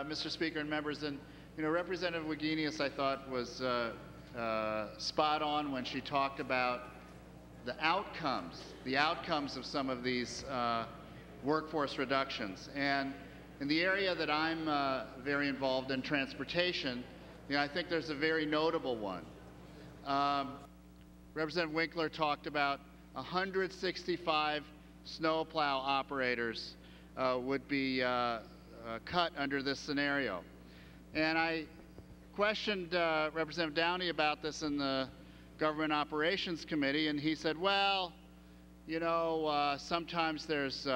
Mr. Speaker and members. And, Representative Wagenius, I thought, was spot on when she talked about the outcomes of some of these workforce reductions. And in the area that I'm very involved in, transportation, I think there's a very notable one. Representative Winkler talked about 165 snowplow operators would be cut under this scenario. And I questioned Representative Downey about this in the Government Operations Committee, and he said, well, sometimes there's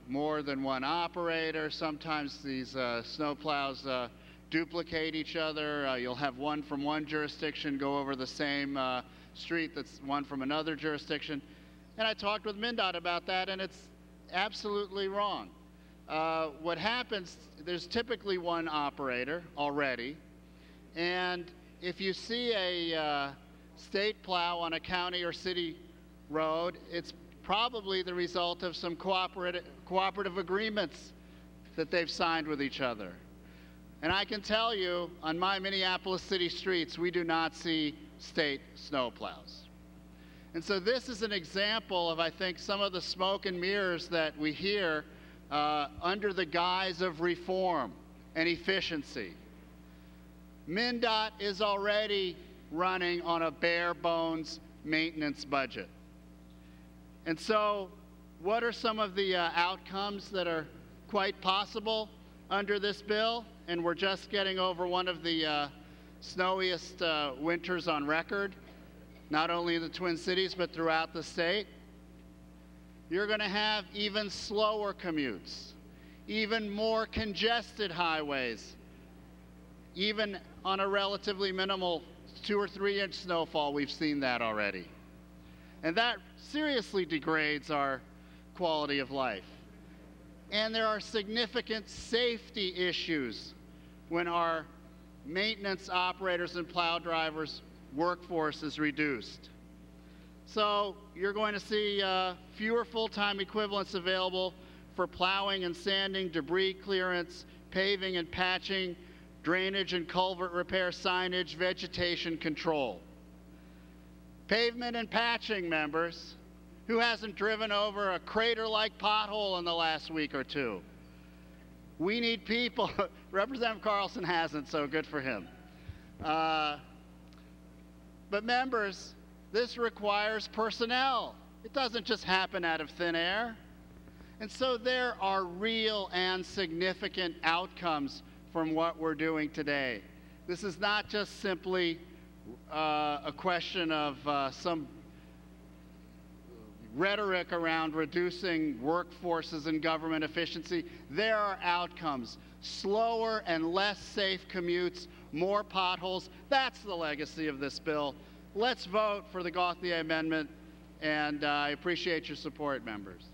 more than one operator. Sometimes these snowplows duplicate each other. You'll have one from one jurisdiction go over the same street that's one from another jurisdiction. And I talked with MnDot about that, and it's absolutely wrong. What happens, there's typically one operator already, and if you see a state plow on a county or city road, it's probably the result of some cooperative agreements that they've signed with each other. And I can tell you, on my Minneapolis city streets, we do not see state snowplows. And so this is an example of, I think, some of the smoke and mirrors that we hear under the guise of reform and efficiency. MnDOT is already running on a bare bones maintenance budget. And so what are some of the outcomes that are quite possible under this bill? And we're just getting over one of the snowiest winters on record, not only in the Twin Cities, but throughout the state. You're going to have even slower commutes, even more congested highways, even on a relatively minimal 2 or 3 inch snowfall. We've seen that already. And that seriously degrades our quality of life. And there are significant safety issues when our maintenance operators and plow drivers workforce is reduced. So you're going to see fewer full-time equivalents available for plowing and sanding, debris clearance, paving and patching, drainage and culvert repair, signage, vegetation control. Pavement and patching, members. Who hasn't driven over a crater-like pothole in the last week or two? We need people. Representative Carlson hasn't, so good for him. But members, this requires personnel. It doesn't just happen out of thin air. And so there are real and significant outcomes from what we're doing today. This is not just simply a question of some rhetoric around reducing workforces and government efficiency. There are outcomes. Slower and less safe commutes, more potholes. That's the legacy of this bill. Let's vote for the Gauthier amendment, and I appreciate your support, members.